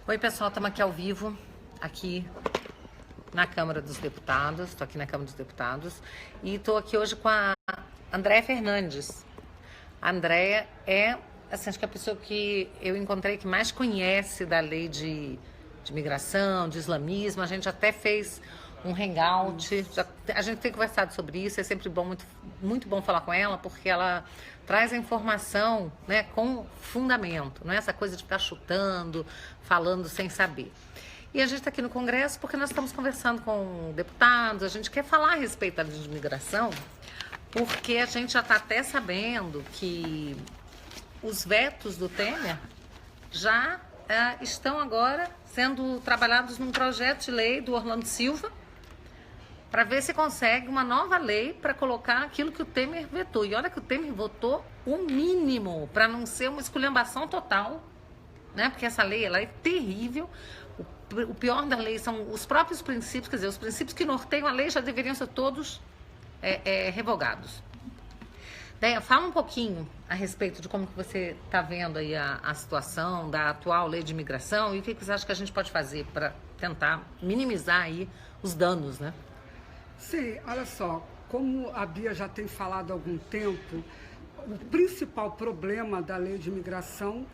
Oi, pessoal, estamos aqui ao vivo, aqui na Câmara dos Deputados. Estou aqui na Câmara dos Deputados e estou aqui hoje com a Andréia Fernandes. A Andréia é, assim, acho que a pessoa que eu encontrei que mais conhece da lei de migração, de islamismo. A gente até fez um hangout, a gente tem conversado sobre isso, é sempre bom, muito bom falar com ela, porque ela traz a informação, né, com fundamento, não é essa coisa de ficar chutando, falando sem saber. E a gente está aqui no Congresso porque nós estamos conversando com deputados, a gente quer falar a respeito da lei de imigração, porque a gente já está até sabendo que os vetos do Temer já estão agora sendo trabalhados num projeto de lei do Orlando Silva, para ver se consegue uma nova lei para colocar aquilo que o Temer vetou. E olha que o Temer votou o mínimo, para não ser uma esculhambação total, né? Porque essa lei ela é terrível. O pior da lei são os próprios princípios, quer dizer, os princípios que norteiam a lei já deveriam ser todos revogados. Deia, fala um pouquinho a respeito de como que você está vendo aí a situação da atual lei de imigração e o que você acha que a gente pode fazer para tentar minimizar aí os danos, né? Sim, olha só, como a Bia já tem falado há algum tempo, o principal problema da lei de imigração,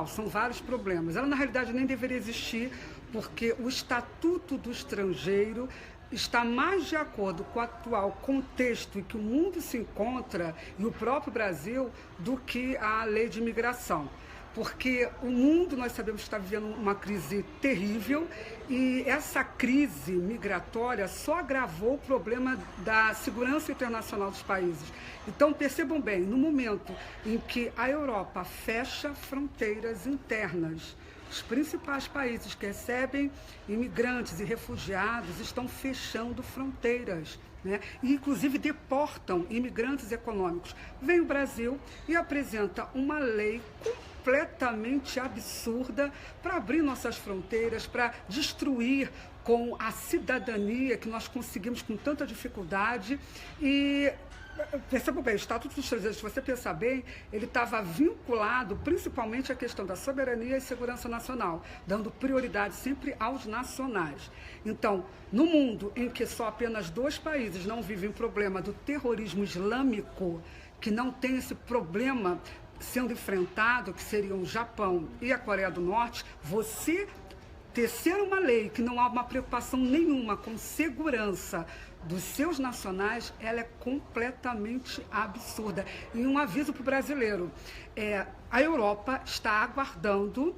são vários problemas. Ela, na realidade, nem deveria existir, porque o Estatuto do Estrangeiro está mais de acordo com o atual contexto em que o mundo se encontra, e o próprio Brasil, do que a lei de imigração. Porque o mundo, nós sabemos, está vivendo uma crise terrível e essa crise migratória só agravou o problema da segurança internacional dos países. Então, percebam bem, no momento em que a Europa fecha fronteiras internas, os principais países que recebem imigrantes e refugiados estão fechando fronteiras, né? E, inclusive, deportam imigrantes econômicos. Vem o Brasil e apresenta uma lei completamente absurda para abrir nossas fronteiras, para destruir com a cidadania que nós conseguimos com tanta dificuldade. E perceba bem, o Estatuto dos Estrangeiros, se você pensar bem, ele estava vinculado principalmente à questão da soberania e segurança nacional, dando prioridade sempre aos nacionais. Então, no mundo em que só apenas 2 países não vivem o problema do terrorismo islâmico, que não tem esse problema sendo enfrentado, que seriam o Japão e a Coreia do Norte, você tecer uma lei que não há uma preocupação nenhuma com segurança dos seus nacionais, ela é completamente absurda. E um aviso para o brasileiro, a Europa está aguardando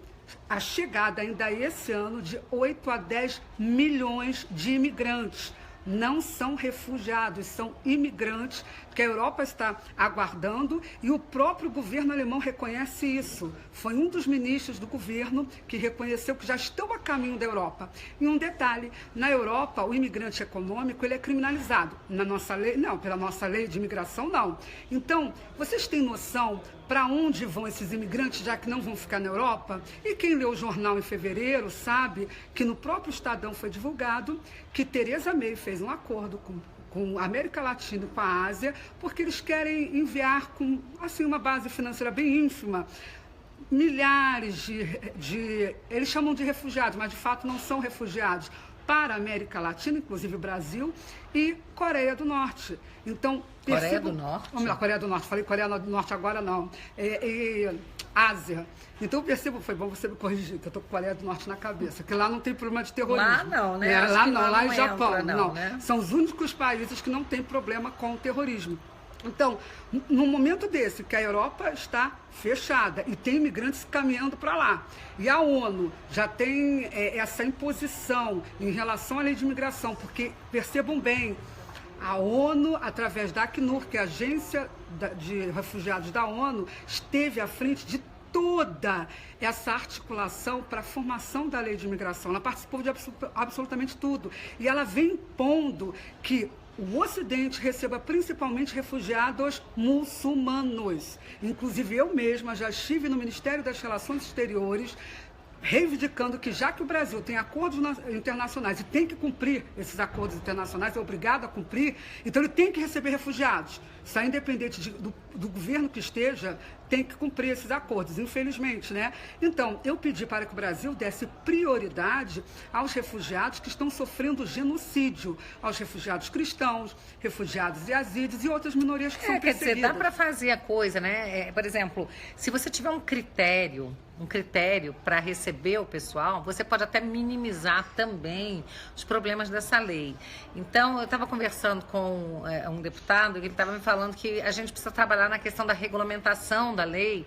a chegada ainda esse ano de 8 a 10 milhões de imigrantes. Não são refugiados, são imigrantes que a Europa está aguardando e o próprio governo alemão reconhece isso. Foi um dos ministros do governo que reconheceu que já estão a caminho da Europa. E um detalhe, na Europa o imigrante econômico ele é criminalizado. Na nossa lei, não, pela nossa lei de imigração não. Então, vocês têm noção para onde vão esses imigrantes, já que não vão ficar na Europa? E quem leu o jornal em fevereiro sabe que no próprio Estadão foi divulgado que Theresa May fez um acordo com a América Latina e com a Ásia, porque eles querem enviar com assim, uma base financeira bem ínfima milhares eles chamam de refugiados, mas de fato não são refugiados, para a América Latina, inclusive o Brasil, e Coreia do Norte. Então, Coreia do Norte? Vamos lá, Coreia do Norte. Falei Coreia do Norte agora, não. Ásia. Então, percebo, foi bom você me corrigir, que eu estou com Coreia do Norte na cabeça, que lá não tem problema de terrorismo. Lá não, né? Lá não, lá em Japão. Entra, não. Né? São os únicos países que não têm problema com o terrorismo. Então, no momento desse, que a Europa está fechada e tem imigrantes caminhando para lá, e a ONU já tem essa imposição em relação à lei de imigração, porque, percebam bem, a ONU, através da Acnur, que é a Agência de Refugiados da ONU, esteve à frente de toda essa articulação para a formação da lei de imigração. Ela participou de absolutamente tudo. E ela vem impondo que o Ocidente receba principalmente refugiados muçulmanos. Inclusive eu mesma já estive no Ministério das Relações Exteriores reivindicando que, já que o Brasil tem acordos internacionais e tem que cumprir esses acordos internacionais, é obrigado a cumprir, então ele tem que receber refugiados. Isso é independente do governo que esteja, tem que cumprir esses acordos, infelizmente, né? Então, eu pedi para que o Brasil desse prioridade aos refugiados que estão sofrendo genocídio, aos refugiados cristãos, refugiados yazidis e outras minorias que são perseguidas. Quer dizer, dá para fazer a coisa, né? Por exemplo, se você tiver um critério para receber o pessoal, você pode até minimizar também os problemas dessa lei. Então, eu estava conversando com um deputado, que ele estava me falando que a gente precisa trabalhar na questão da regulamentação da lei,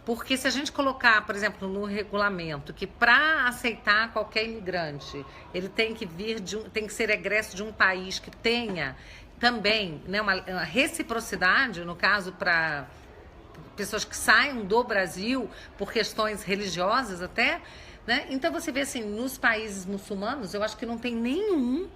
porque se a gente colocar, por exemplo, no regulamento que para aceitar qualquer imigrante, ele tem que tem que ser egresso de um país que tenha também, né, uma reciprocidade, no caso, para pessoas que saiam do Brasil por questões religiosas até, né? Então você vê assim, nos países muçulmanos, eu acho que não tem nenhum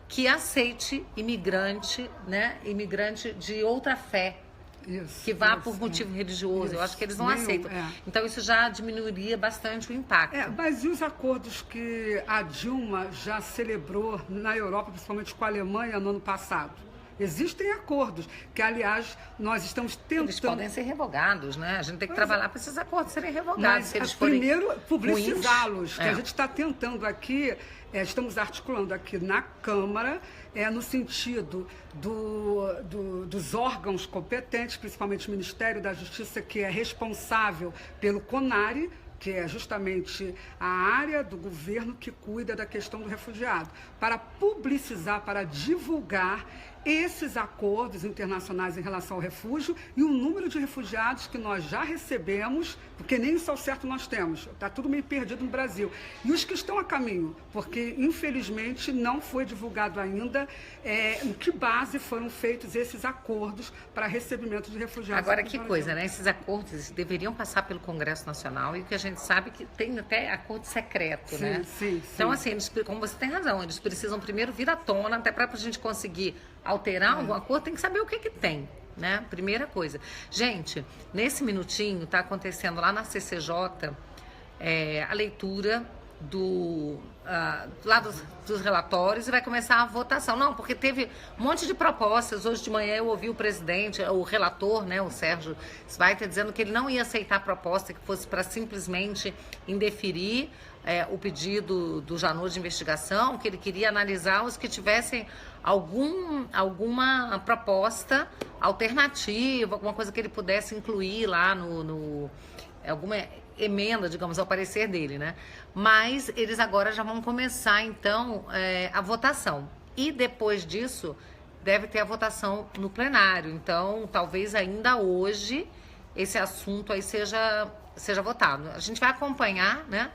que aceite imigrante, né? Imigrante de outra fé. Isso, que vá por motivo religioso. Isso, eu acho que eles não aceitam. Então isso já diminuiria bastante o impacto. Mas e os acordos que a Dilma já celebrou na Europa, principalmente com a Alemanha, no ano passado? Existem acordos que, aliás, nós estamos tentando... Eles podem ser revogados, né? A gente tem que trabalhar para esses acordos serem revogados. Mas, se eles primeiro, publicizá-los. Que a gente está tentando aqui, estamos articulando aqui na Câmara, no sentido dos órgãos competentes, principalmente o Ministério da Justiça, que é responsável pelo CONARE, que é justamente a área do governo que cuida da questão do refugiado, para publicizar, para divulgar esses acordos internacionais em relação ao refúgio e o número de refugiados que nós já recebemos, porque nem isso ao certo nós temos, está tudo meio perdido no Brasil. E os que estão a caminho, porque infelizmente não foi divulgado ainda em que base foram feitos esses acordos para recebimento de refugiados. Agora, que coisa, né? Esses acordos deveriam passar pelo Congresso Nacional, e o que a gente sabe que tem até acordo secreto, sim, né? Sim. Então, assim, como você tem razão, eles precisam primeiro vir à tona, até para a gente conseguir alterar alguma coisa, tem que saber o que tem, né? Primeira coisa. Gente, nesse minutinho está acontecendo lá na CCJ a leitura lá dos relatórios, e vai começar a votação. Não, porque teve um monte de propostas. Hoje de manhã eu ouvi o presidente, o relator, né, o Sérgio Sveiter, dizendo que ele não ia aceitar a proposta que fosse para simplesmente indeferir o pedido do Janot de investigação, que ele queria analisar os que tivessem alguma proposta alternativa, alguma coisa que ele pudesse incluir lá alguma emenda, digamos, ao parecer dele, né? Mas eles agora já vão começar, então, a votação. E depois disso, deve ter a votação no plenário. Então, talvez ainda hoje esse assunto aí seja votado. A gente vai acompanhar, né?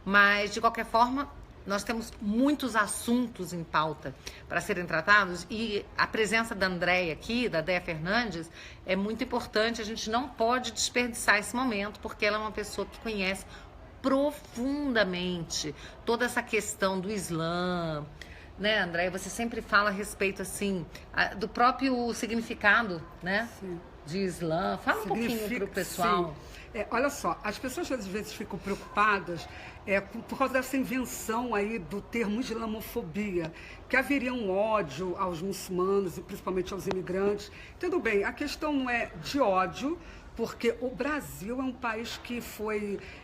Mas, de qualquer forma, nós temos muitos assuntos em pauta para serem tratados, e a presença da Andréia aqui, da Déia Fernandes, é muito importante. A gente não pode desperdiçar esse momento, porque ela é uma pessoa que conhece profundamente toda essa questão do Islã, né, Andréia? Você sempre fala a respeito, assim, do próprio significado, né? Sim. De Islã. Fala um pouquinho para o pessoal. Sim. Olha só, as pessoas às vezes ficam preocupadas por causa dessa invenção aí do termo islamofobia, que haveria um ódio aos muçulmanos e principalmente aos imigrantes. Tudo bem, a questão não é de ódio, porque o Brasil é um país que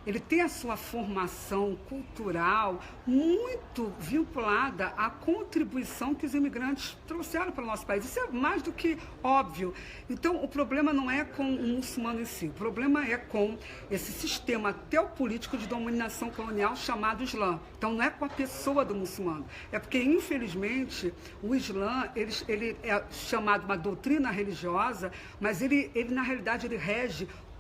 ele tem a sua formação cultural muito vinculada à contribuição que os imigrantes trouxeram para o nosso país. Isso é mais do que óbvio. Então, o problema não é com o muçulmano em si, o problema é com esse sistema teopolítico de dominação colonial chamado Islã. Então, não é com a pessoa do muçulmano. É porque, infelizmente, o Islã, ele é chamado uma doutrina religiosa, mas ele na realidade, ele rege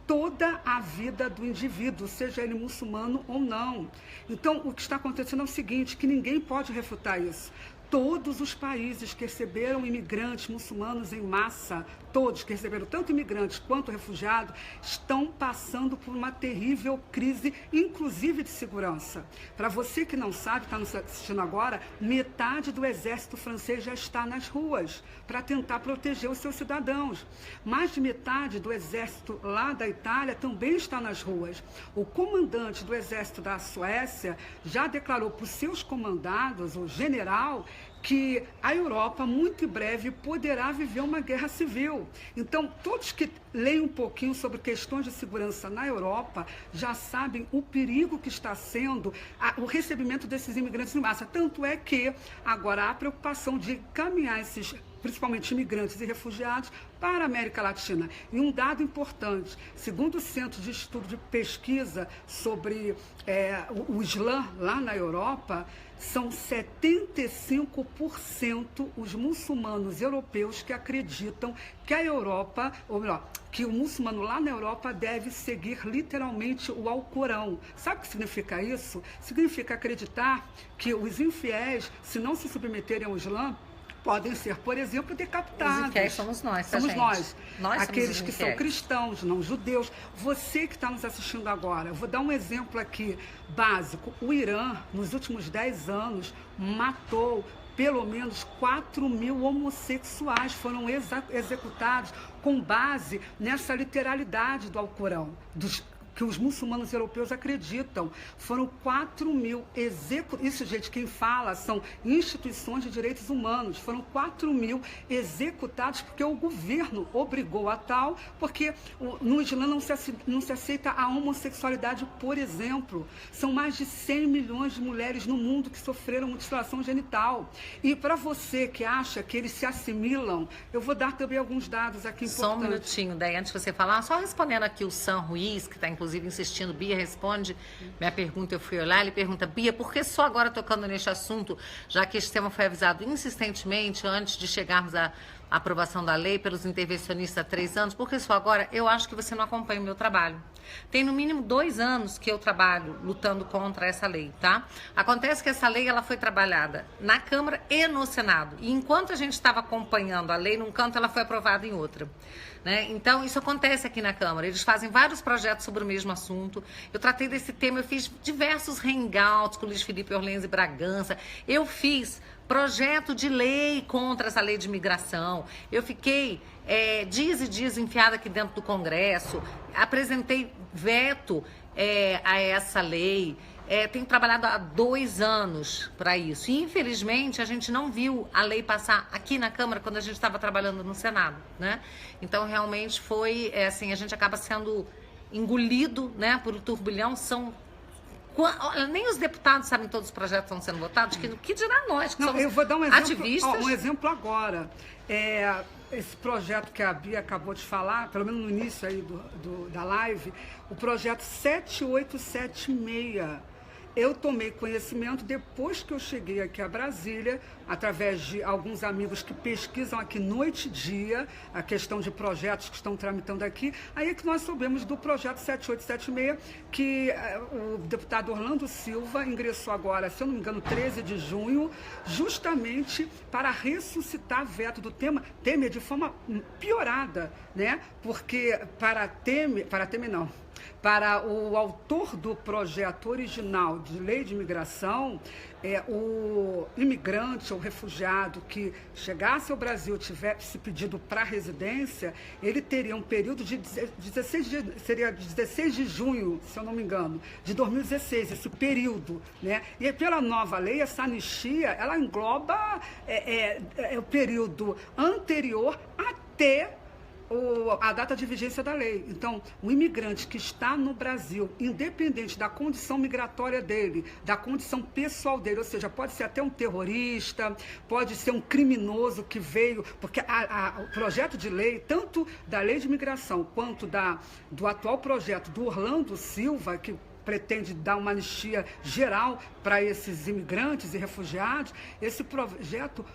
toda a vida do indivíduo, seja ele muçulmano ou não. Então, o que está acontecendo é o seguinte, que ninguém pode refutar isso. Todos os países que receberam imigrantes muçulmanos em massa, todos que receberam tanto imigrantes quanto refugiados, estão passando por uma terrível crise, inclusive de segurança. Para você que não sabe, está nos assistindo agora, metade do exército francês já está nas ruas para tentar proteger os seus cidadãos. Mais de metade do exército lá da Itália também está nas ruas. O comandante do exército da Suécia já declarou para os seus comandados, o general, que a Europa, muito em breve, poderá viver uma guerra civil. Então, todos que leem um pouquinho sobre questões de segurança na Europa já sabem o perigo que está sendo o recebimento desses imigrantes em massa. Tanto é que agora há a preocupação de caminhar esses, principalmente imigrantes e refugiados, para a América Latina. E um dado importante, segundo o Centro de Estudo de Pesquisa sobre o Islã lá na Europa, são 75% os muçulmanos europeus que acreditam que a Europa, ou melhor, que o muçulmano lá na Europa deve seguir literalmente o Alcorão. Sabe o que significa isso? Significa acreditar que os infiéis, se não se submeterem ao Islã, podem ser, por exemplo, decapitados. Os infiéis somos nós, somos gente. nós. Nós aqueles somos os que são infiéis. cristãos, não judeus. Você que está nos assistindo agora, eu vou dar um exemplo aqui básico. O Irã, nos últimos 10 anos, matou pelo menos 4.000 homossexuais, foram executados com base nessa literalidade do Alcorão, que os muçulmanos europeus acreditam. Foram 4.000 executados. Isso, gente, quem fala são instituições de direitos humanos. Foram 4.000 executados porque o governo obrigou a tal, porque no Islã não se aceita a homossexualidade, por exemplo. São mais de 100 milhões de mulheres no mundo que sofreram mutilação genital. E para você que acha que eles se assimilam, eu vou dar também alguns dados aqui importantes. Só um minutinho, daí antes de você falar, só respondendo aqui o Sam Ruiz, que está inclusive insistindo, Bia, responde minha pergunta, eu fui olhar, ele pergunta, Bia, por que só agora tocando neste assunto, já que este tema foi avisado insistentemente antes de chegarmos à aprovação da lei pelos intervencionistas há 3 anos, por que só agora? Eu acho que você não acompanha o meu trabalho. Tem no mínimo 2 anos que eu trabalho lutando contra essa lei, tá? Acontece que essa lei ela foi trabalhada na Câmara e no Senado. E enquanto a gente estava acompanhando a lei num canto, ela foi aprovada em outra. Né? Então, isso acontece aqui na Câmara. Eles fazem vários projetos sobre o mesmo assunto. Eu tratei desse tema, eu fiz diversos hangouts com o Luiz Felipe Orlenzi Bragança. Eu fiz projeto de lei contra essa lei de imigração. Eu fiquei dias e dias enfiada aqui dentro do Congresso. Apresentei veto a essa lei. Tenho trabalhado há 2 anos para isso. E, infelizmente, a gente não viu a lei passar aqui na Câmara quando a gente estava trabalhando no Senado, né? Então, realmente foi, assim, a gente acaba sendo engolido, né, por um turbilhão. Nem os deputados sabem todos os projetos que estão sendo votados, que dirá nós, que somos eu vou dar um exemplo, ativistas. Um exemplo agora. Esse projeto que a Bia acabou de falar, pelo menos no início aí da live, o projeto 7876. Eu tomei conhecimento depois que eu cheguei aqui a Brasília, através de alguns amigos que pesquisam aqui noite e dia a questão de projetos que estão tramitando aqui. Aí é que nós soubemos do projeto 7876, que o deputado Orlando Silva ingressou agora, se eu não me engano, 13 de junho, justamente para ressuscitar veto do Temer de forma piorada, né? Porque para o autor do projeto original de lei de imigração, o imigrante ou refugiado que chegasse ao Brasil, tivesse pedido para residência, ele teria um período de 16 de junho, se eu não me engano, de 2016, esse período, né? E pela nova lei, essa anistia, ela engloba o período anterior até a data de vigência da lei. Então, o imigrante que está no Brasil, independente da condição migratória dele, da condição pessoal dele, ou seja, pode ser até um terrorista, pode ser um criminoso que veio, porque o projeto de lei, tanto da lei de imigração quanto do atual projeto do Orlando Silva, que pretende dar uma anistia geral para esses imigrantes e refugiados, esse projeto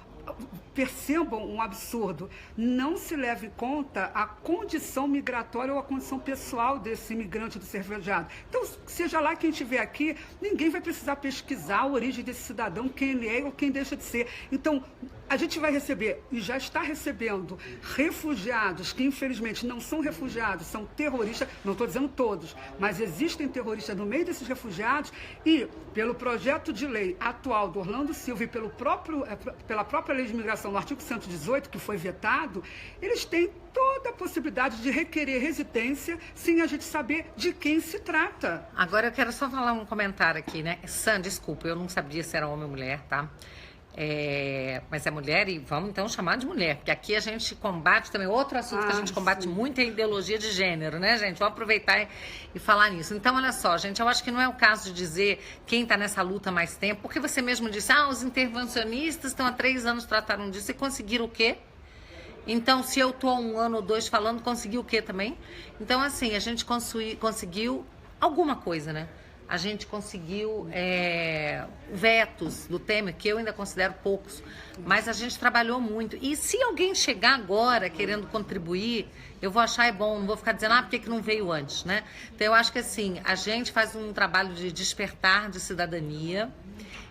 percebam um absurdo, não se leva em conta a condição migratória ou a condição pessoal desse imigrante do ser refugiado. Então, seja lá quem estiver aqui, ninguém vai precisar pesquisar a origem desse cidadão, quem ele é ou quem deixa de ser. Então, a gente vai receber, e já está recebendo, refugiados que infelizmente não são refugiados, são terroristas, não estou dizendo todos, mas existem terroristas no meio desses refugiados e, pelo projeto de lei atual do Orlando Silva e pela própria lei de imigração, no artigo 118, que foi vetado, eles têm toda a possibilidade de requerer residência sem a gente saber de quem se trata. Agora eu quero só falar um comentário aqui, né? Sam, desculpa, eu não sabia se era homem ou mulher, tá? Mas é mulher e vamos então chamar de mulher, porque aqui a gente combate também, outro assunto que a gente combate muito é a ideologia de gênero, né, gente? Vamos aproveitar e falar nisso. Então, olha só, gente, eu acho que não é o caso de dizer quem está nessa luta há mais tempo, porque você mesmo disse, os intervencionistas estão há 3 anos tratando disso e conseguiram o quê? Então, se eu estou há 1 ano ou 2 falando, conseguiu o quê também? Então, assim, a gente conseguiu alguma coisa, né? A gente conseguiu vetos do Temer, que eu ainda considero poucos, mas a gente trabalhou muito. E se alguém chegar agora querendo contribuir, eu vou achar bom, não vou ficar dizendo, por que não veio antes, né? Então, eu acho que assim, a gente faz um trabalho de despertar de cidadania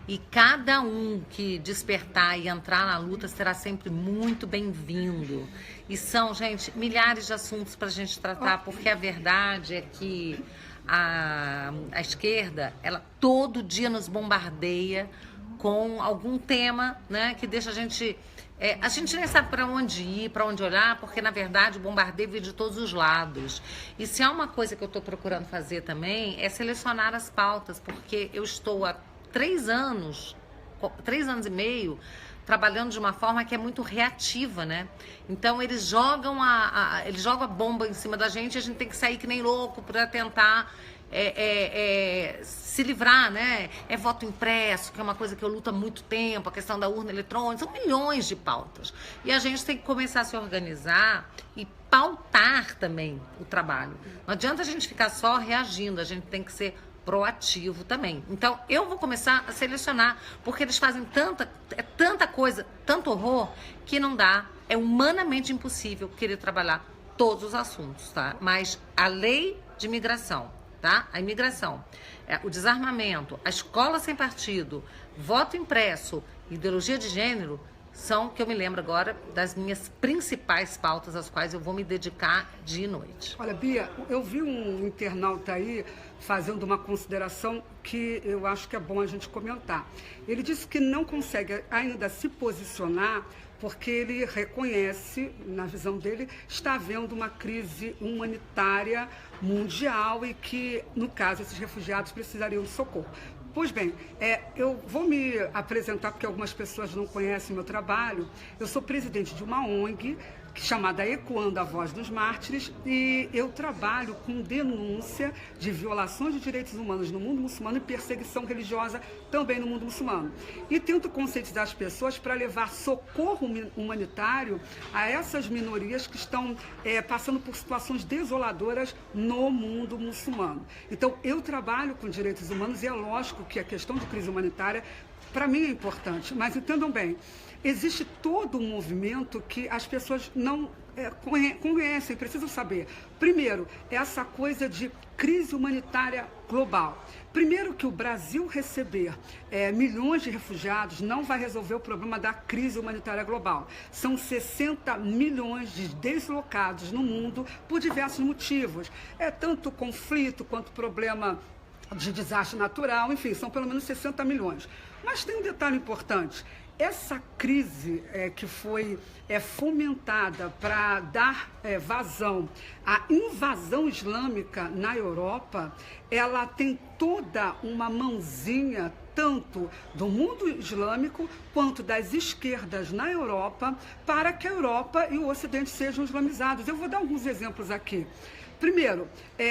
e cada um que despertar e entrar na luta será sempre muito bem-vindo. E são, gente, milhares de assuntos para a gente tratar, porque a verdade é que a esquerda, ela todo dia nos bombardeia com algum tema, né, que deixa a gente nem sabe para onde ir, para onde olhar, porque na verdade o bombardeio vem de todos os lados. E se há uma coisa que eu estou procurando fazer também é selecionar as pautas, porque eu estou há 3 anos e meio trabalhando de uma forma que é muito reativa, né? Então eles jogam a bomba em cima da gente e a gente tem que sair que nem louco para tentar se livrar, né? É voto impresso, que é uma coisa que eu luto há muito tempo, a questão da urna eletrônica, são milhões de pautas. E a gente tem que começar a se organizar e pautar também o trabalho. Não adianta a gente ficar só reagindo, a gente tem que ser proativo também. Então, eu vou começar a selecionar, porque eles fazem tanta coisa, tanto horror, que não dá, é humanamente impossível querer trabalhar todos os assuntos, tá? Mas a lei de imigração, tá? A imigração, o desarmamento, a escola sem partido, voto impresso, ideologia de gênero, são, que eu me lembro agora, das minhas principais pautas às quais eu vou me dedicar dia e noite. Olha, Bia, eu vi um internauta aí fazendo uma consideração que eu acho que é bom a gente comentar. Ele disse que não consegue ainda se posicionar porque ele reconhece, na visão dele, está havendo uma crise humanitária mundial e que, no caso, esses refugiados precisariam de socorro. Pois bem, eu vou me apresentar porque algumas pessoas não conhecem o meu trabalho. Eu sou presidente de uma ONG chamada Ecoando a Voz dos Mártires e eu trabalho com denúncia de violações de direitos humanos no mundo muçulmano e perseguição religiosa também no mundo muçulmano. E tento conscientizar as pessoas para levar socorro humanitário a essas minorias que estão passando por situações desoladoras no mundo muçulmano. Então, eu trabalho com direitos humanos e é lógico que a questão de crise humanitária, para mim, é importante. Mas entendam bem, existe todo um movimento que as pessoas não conhecem, precisam saber. Primeiro, essa coisa de crise humanitária global. Primeiro que o Brasil receber milhões de refugiados não vai resolver o problema da crise humanitária global. São 60 milhões de deslocados no mundo por diversos motivos. Tanto conflito quanto problema de desastre natural, enfim, são pelo menos 60 milhões. Mas tem um detalhe importante. Essa crise que foi fomentada para dar vazão à invasão islâmica na Europa, ela tem toda uma mãozinha, tanto do mundo islâmico quanto das esquerdas na Europa, para que a Europa e o Ocidente sejam islamizados. Eu vou dar alguns exemplos aqui. Primeiro,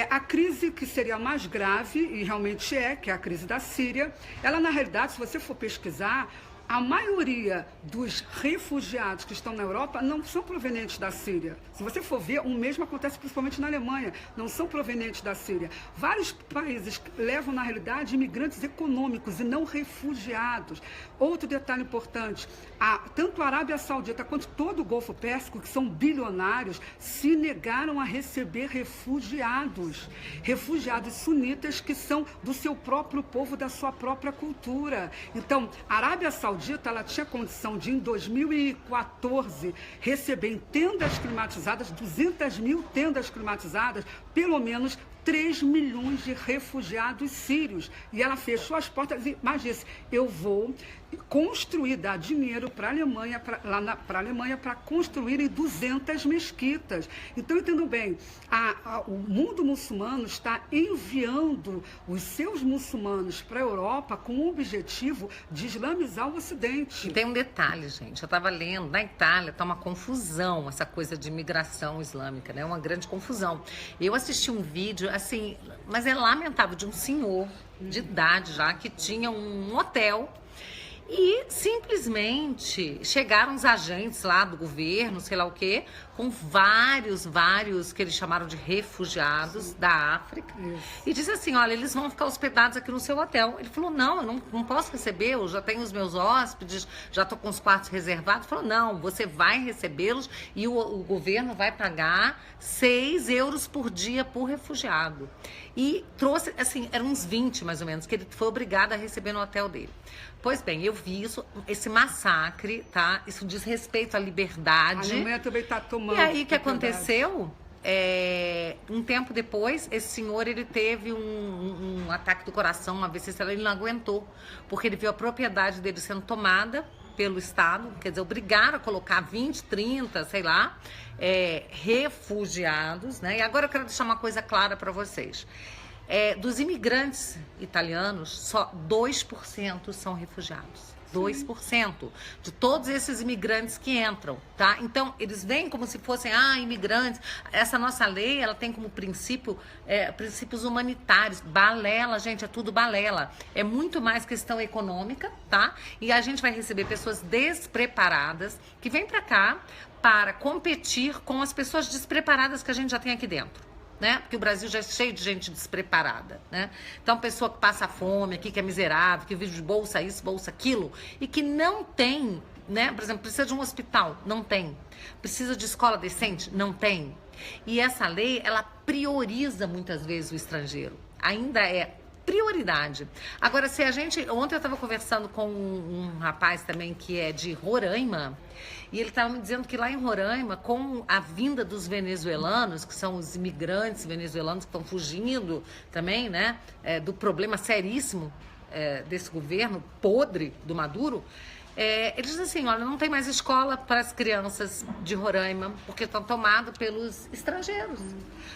a crise que seria mais grave, e realmente que é a crise da Síria, ela na realidade, se você for pesquisar, a maioria dos refugiados que estão na Europa não são provenientes da Síria. Se você for ver, o mesmo acontece principalmente na Alemanha, não são provenientes da Síria. Vários países levam, na realidade, imigrantes econômicos e não refugiados. Outro detalhe importante, tanto a Arábia Saudita quanto todo o Golfo Pérsico, que são bilionários, se negaram a receber refugiados sunitas que são do seu próprio povo, da sua própria cultura. Então, a Arábia Saudita, ela tinha condição de, em 2014, receber em tendas climatizadas, 200 mil tendas climatizadas, pelo menos 3 milhões de refugiados sírios. E ela fechou as portas, mas disse, eu vou construir, dar dinheiro para a Alemanha, para construírem 200 mesquitas. Então, entendam bem, o mundo muçulmano está enviando os seus muçulmanos para a Europa com o objetivo de islamizar o Ocidente. E tem um detalhe, gente, eu estava lendo, na Itália está uma confusão, essa coisa de imigração islâmica, né? Uma grande confusão. Eu assisti um vídeo, assim, mas é lamentável, de um senhor de idade já, que tinha um hotel. E simplesmente chegaram os agentes lá do governo, sei lá o quê, com vários que eles chamaram de refugiados da África. Isso. E disse assim, olha, eles vão ficar hospedados aqui no seu hotel. Ele falou, não, eu não posso receber, eu já tenho os meus hóspedes, já estou com os quartos reservados. Ele falou, não, você vai recebê-los e o governo vai pagar 6 euros por dia por refugiado. E trouxe, assim, eram uns 20 mais ou menos, que ele foi obrigado a receber no hotel dele. Pois bem, eu vi isso, esse massacre, tá? Isso diz respeito à liberdade. A Alemanha também está tomando. E aí, o que aconteceu? Um tempo depois, esse senhor, ele teve um ataque do coração, uma AVC, ele não aguentou, porque ele viu a propriedade dele sendo tomada pelo Estado, quer dizer, obrigaram a colocar 20, 30, sei lá, refugiados, né? E agora eu quero deixar uma coisa clara para vocês. Dos imigrantes italianos, só 2% são refugiados. 2% de todos esses imigrantes que entram, tá? Então, eles vêm como se fossem, imigrantes. Essa nossa lei, ela tem como princípio, princípios humanitários. Balela, gente, é tudo balela. É muito mais questão econômica, tá? E a gente vai receber pessoas despreparadas que vêm pra cá para competir com as pessoas despreparadas que a gente já tem aqui dentro. Né? Porque o Brasil já é cheio de gente despreparada, né? Então, pessoa que passa fome aqui, que é miserável, que vive de bolsa isso, bolsa aquilo, e que não tem, né? Por exemplo, precisa de um hospital, não tem. Precisa de escola decente, não tem. E essa lei, ela prioriza muitas vezes o estrangeiro. Ainda é prioridade. Agora, se a gente... Ontem eu estava conversando com um rapaz também que é de Roraima, e ele estava me dizendo que lá em Roraima, com a vinda dos venezuelanos, que são os imigrantes venezuelanos que estão fugindo também, né, do problema seríssimo desse governo podre do Maduro, eles dizem assim, olha, não tem mais escola para as crianças de Roraima, porque estão tomadas pelos estrangeiros,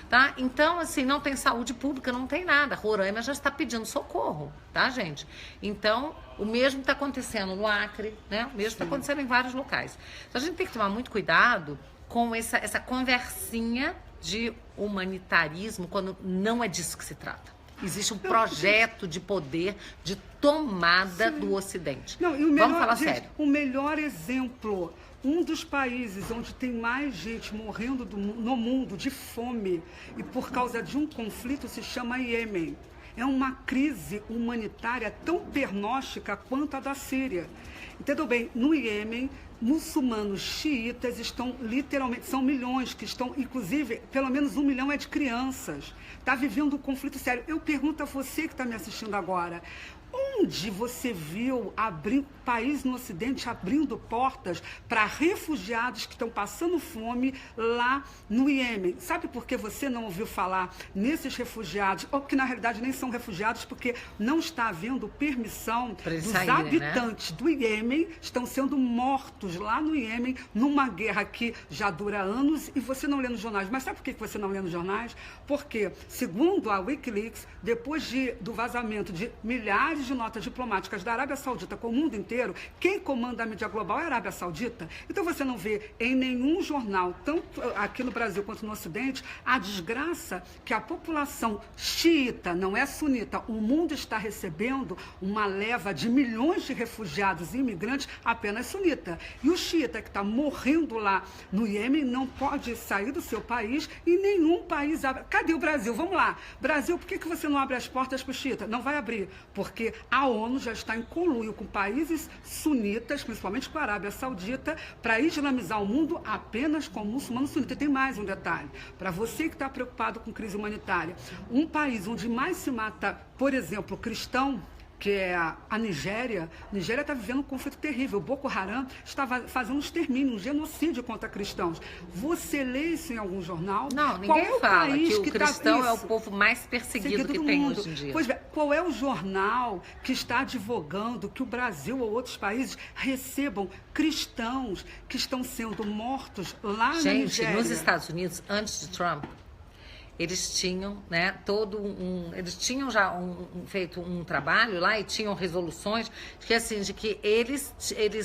tá? Então, assim, não tem saúde pública, não tem nada. Roraima já está pedindo socorro, tá, gente? Então, o mesmo está acontecendo no Acre, né? O mesmo está acontecendo em vários locais. Então, a gente tem que tomar muito cuidado com essa conversinha de humanitarismo, quando não é disso que se trata. Existe um projeto de poder, de tomada do Ocidente. Não, e o melhor, vamos falar gente, sério. O melhor exemplo, um dos países onde tem mais gente morrendo no mundo de fome e por causa de um conflito se chama Iêmen. É uma crise humanitária tão pernóstica quanto a da Síria. Entendeu bem? No Iêmen, muçulmanos xiitas estão literalmente, são milhões que estão, inclusive, pelo menos 1 milhão é de crianças. Está vivendo um conflito sério. Eu pergunto a você que está me assistindo agora, onde você viu país no Ocidente abrindo portas para refugiados que estão passando fome lá no Iêmen? Sabe por que você não ouviu falar nesses refugiados? Ou que na realidade nem são refugiados, porque não está havendo permissão dos habitantes, né, do Iêmen, estão sendo mortos lá no Iêmen, numa guerra que já dura anos, e você não lê nos jornais. Mas sabe por que você não lê nos jornais? Porque, segundo a Wikileaks, depois do vazamento de milhares de notas notas diplomáticas da Arábia Saudita com o mundo inteiro, quem comanda a mídia global é a Arábia Saudita. Então você não vê em nenhum jornal, tanto aqui no Brasil quanto no Ocidente, a desgraça que a população xiita, não é sunita, o mundo está recebendo uma leva de milhões de refugiados e imigrantes apenas sunita. E o xiita que está morrendo lá no Iêmen não pode sair do seu país e nenhum país abre. Cadê o Brasil? Vamos lá. Brasil, por que você não abre as portas para o xiita? Não vai abrir, porque a ONU já está em conluio com países sunitas, principalmente com a Arábia Saudita, para islamizar o mundo apenas com muçulmanos sunitas. E tem mais um detalhe. Para você que está preocupado com crise humanitária, um país onde mais se mata, por exemplo, cristão, que é a Nigéria. A Nigéria está vivendo um conflito terrível. O Boko Haram estava fazendo um extermínio, um genocídio contra cristãos. Você lê isso em algum jornal? Não, ninguém fala que o cristão é o povo mais perseguido que tem hoje em dia. Pois bem, qual é o jornal que está advogando que o Brasil ou outros países recebam cristãos que estão sendo mortos lá na Nigéria? Gente, nos Estados Unidos, antes de Trump, eles tinham, né, eles tinham já feito um trabalho lá e tinham resoluções de que eles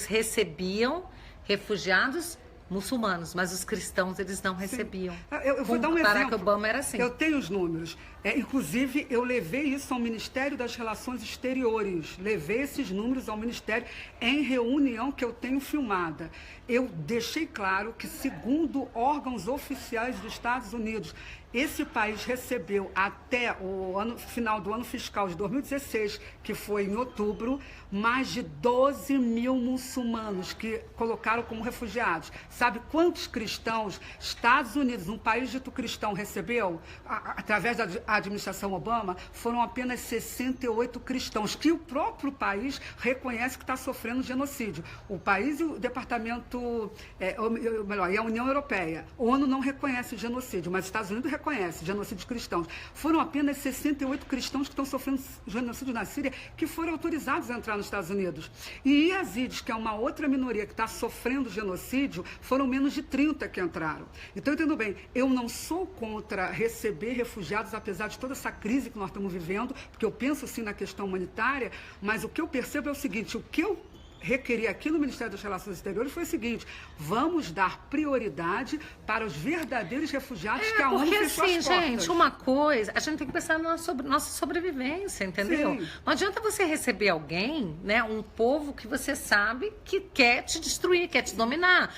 recebiam refugiados muçulmanos, mas os cristãos eles não recebiam. Eu vou dar um exemplo. Barack Obama era assim. Eu tenho os números. Inclusive, eu levei isso ao Ministério das Relações Exteriores. Levei esses números ao Ministério em reunião que eu tenho filmada. Eu deixei claro que, segundo órgãos oficiais dos Estados Unidos, esse país recebeu até o final do ano fiscal de 2016, que foi em outubro, mais de 12 mil muçulmanos que colocaram como refugiados. Sabe quantos cristãos Estados Unidos, um país dito cristão, recebeu? Através da administração Obama, foram apenas 68 cristãos, que o próprio país reconhece que está sofrendo genocídio. O país e o departamento, e a União Europeia. A ONU não reconhece genocídio, mas os Estados Unidos reconhece genocídios cristãos. Foram apenas 68 cristãos que estão sofrendo genocídio na Síria, que foram autorizados a entrar nos Estados Unidos. E Yazidis, que é uma outra minoria que está sofrendo genocídio, foram menos de 30 que entraram. Então, entendo bem, eu não sou contra receber refugiados, apesar de toda essa crise que nós estamos vivendo, porque eu penso sim na questão humanitária, mas o que eu percebo é o seguinte: o que eu requeri aqui no Ministério das Relações Exteriores foi o seguinte: vamos dar prioridade para os verdadeiros refugiados que a ONU fechou as portas. Porque assim, gente, uma coisa, a gente tem que pensar na nossa sobrevivência, entendeu? Sim. Não adianta você receber alguém, né, um povo que você sabe que quer te destruir, quer te dominar.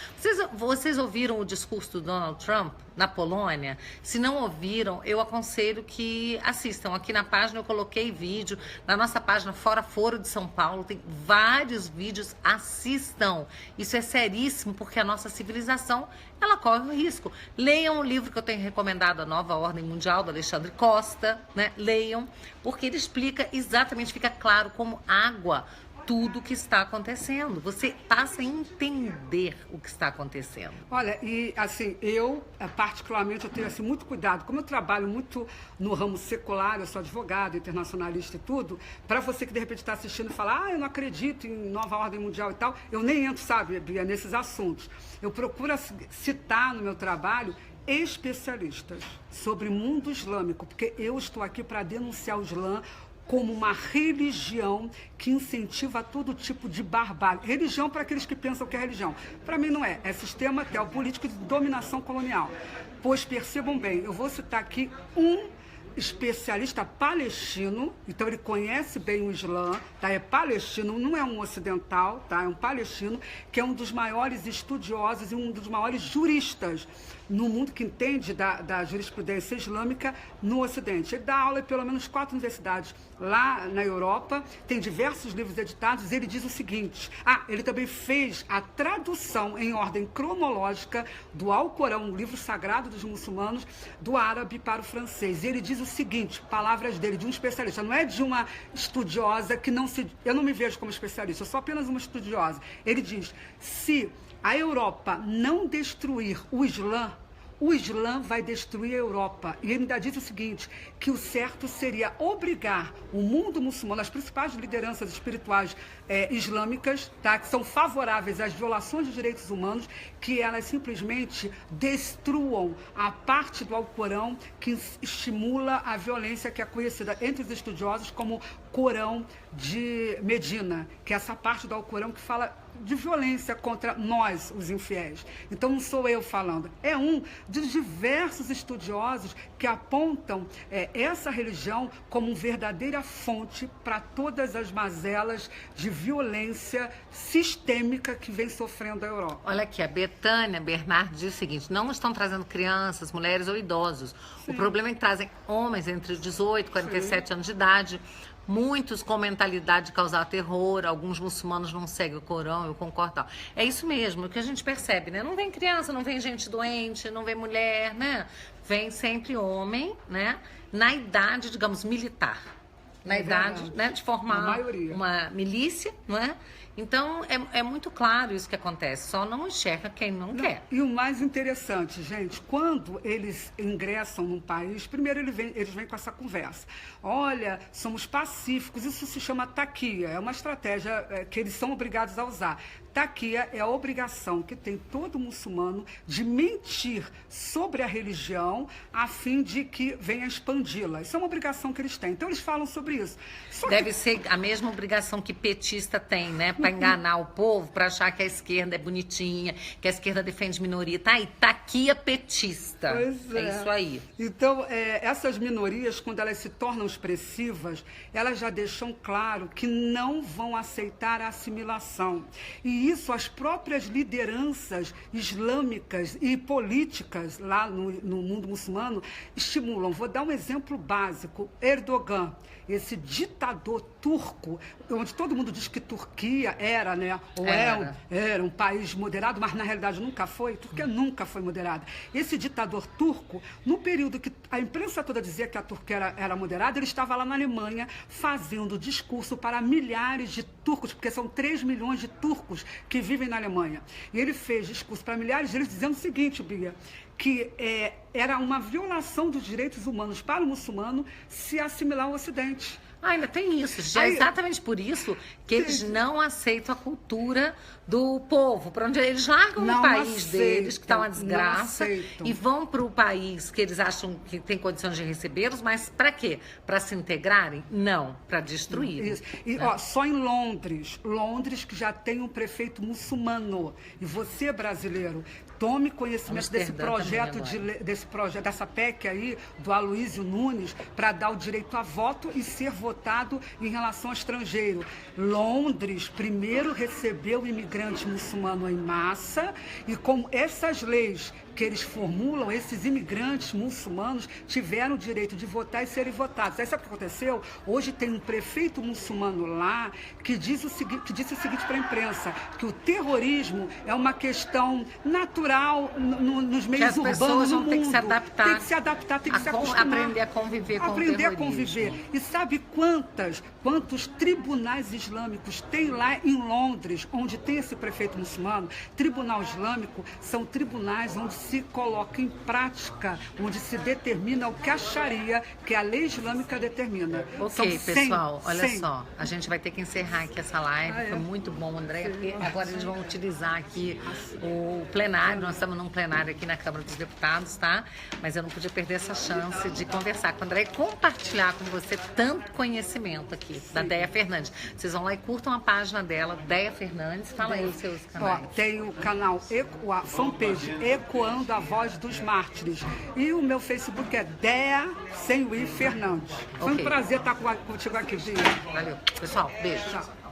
Vocês ouviram o discurso do Donald Trump na Polônia? Se não ouviram, eu aconselho que assistam. Aqui na página eu coloquei vídeo, na nossa página Fora Foro de São Paulo, tem vários vídeos, assistam. Isso é seríssimo, porque a nossa civilização, ela corre o risco. Leiam o livro que eu tenho recomendado, A Nova Ordem Mundial, do Alexandre Costa, né? Leiam, porque ele explica exatamente, fica claro como água, tudo o que está acontecendo. Você passa a entender o que está acontecendo. Olha, e assim, eu particularmente, eu tenho assim, muito cuidado. Como eu trabalho muito no ramo secular, eu sou advogado, internacionalista e tudo, para você que de repente está assistindo e fala, eu não acredito em nova ordem mundial e tal, eu nem entro, sabe, Bia, nesses assuntos. Eu procuro citar no meu trabalho especialistas sobre mundo islâmico, porque eu estou aqui para denunciar o Islã como uma religião que incentiva todo tipo de barbárie. Religião para aqueles que pensam que é religião. Para mim não é. É sistema teopolítico de dominação colonial. Pois percebam bem, eu vou citar aqui um especialista palestino, então ele conhece bem o Islã, tá? É palestino, não é um ocidental, tá? É um palestino, que é um dos maiores estudiosos e um dos maiores juristas no mundo, que entende da jurisprudência islâmica no Ocidente. Ele dá aula em pelo menos 4 universidades lá na Europa, tem diversos livros editados, e ele diz o seguinte: ele também fez a tradução em ordem cronológica do Alcorão, um livro sagrado dos muçulmanos, do árabe para o francês. E ele diz o seguinte, palavras dele, de um especialista, não é de uma estudiosa que não se... Eu não me vejo como especialista, eu sou apenas uma estudiosa. Ele diz, se a Europa não destruir o Islã, o Islã vai destruir a Europa. E ele ainda diz o seguinte, que o certo seria obrigar o mundo muçulmano, as principais lideranças espirituais islâmicas, tá, que são favoráveis às violações de direitos humanos, que elas simplesmente destruam a parte do Alcorão que estimula a violência, que é conhecida entre os estudiosos como Corão de Medina, que é essa parte do Alcorão que fala de violência contra nós, os infiéis. Então não sou eu falando, é um dos diversos estudiosos que apontam essa religião como verdadeira fonte para todas as mazelas de violência sistêmica que vem sofrendo a Europa. Olha aqui, a Betânia Bernard diz o seguinte, não estão trazendo crianças, mulheres ou idosos. Sim. O problema é que trazem homens entre 18 e 47 anos de idade, muitos com mentalidade de causar terror, alguns muçulmanos não seguem o Corão, eu concordo. Tal. É isso mesmo, o que a gente percebe, né? Não vem criança, não vem gente doente, não vem mulher, né? Vem sempre homem, né? Na idade, digamos, militar. Na idade, né, de formar uma milícia, não é? Então, é muito claro isso que acontece, só não enxerga quem não quer. E o mais interessante, gente, quando eles ingressam num país, primeiro eles vêm com essa conversa. Olha, somos pacíficos, isso se chama taquia, é uma estratégia que eles são obrigados a usar. Taquia é a obrigação que tem todo muçulmano de mentir sobre a religião a fim de que venha expandi-la. Isso é uma obrigação que eles têm. Então, eles falam sobre isso. Deve ser a mesma obrigação que petista tem, né? Para enganar o povo, para achar que a esquerda é bonitinha, que a esquerda defende minoria. Tá aí, taquia petista. Pois é isso aí. Então, essas minorias, quando elas se tornam expressivas, elas já deixam claro que não vão aceitar a assimilação. E isso as próprias lideranças islâmicas e políticas lá no mundo muçulmano estimulam. Vou dar um exemplo básico. Erdogan, esse ditador turco, onde todo mundo diz que Turquia era, né? Ou era um país moderado, mas na realidade nunca foi. Turquia nunca foi moderada. Esse ditador turco, no período que a imprensa toda dizia que a Turquia era moderada, ele estava lá na Alemanha fazendo discurso para milhares de turcos, porque são 3 milhões de turcos que vivem na Alemanha. E ele fez discurso para milhares deles dizendo o seguinte, Bia, que era uma violação dos direitos humanos para o muçulmano se assimilar ao Ocidente. Ainda tem isso. Já é exatamente por isso que eles não aceitam a cultura do povo. Para onde eles largam o país deles, que está uma desgraça, e vão para o país que eles acham que tem condições de recebê-los, mas para quê? Para se integrarem? Não, para destruir. Isso. E só em Londres, que já tem um prefeito muçulmano, e você, brasileiro, tome conhecimento desse projeto, dessa PEC aí, do Aloysio Nunes, para dar o direito a voto e ser votado em relação ao estrangeiro. Londres primeiro recebeu imigrante muçulmano em massa, e com essas leis que eles formulam, esses imigrantes muçulmanos tiveram o direito de votar e serem votados. Aí sabe o que aconteceu? Hoje tem um prefeito muçulmano lá que disse o seguinte para a imprensa, que o terrorismo é uma questão natural nos meios urbanos no mundo. Tem que se adaptar. Tem que se adaptar, tem que se acostumar. Aprender a conviver com o terrorismo. Aprender a conviver. E sabe quantos tribunais islâmicos tem lá em Londres, onde tem esse prefeito muçulmano? Tribunal islâmico são tribunais onde se coloca em prática, onde se determina o que a Sharia, que a lei islâmica, determina. Ok, pessoal, olha só, a gente vai ter que encerrar aqui essa live, foi muito bom, André, porque agora eles vão utilizar aqui o plenário, nós estamos num plenário aqui na Câmara dos Deputados, tá? Mas eu não podia perder essa chance de conversar com o André e compartilhar com você tanto conhecimento aqui, da Déia Fernandes. Vocês vão lá e curtam a página dela, Déia Fernandes, fala aí os seus canais. Tem o canal, a fanpage Ecoando a Voz dos Mártires. E o meu Facebook é Déia sem o I Fernandes. Foi um prazer estar contigo aqui, Bia. Valeu. Pessoal, beijo. Tchau.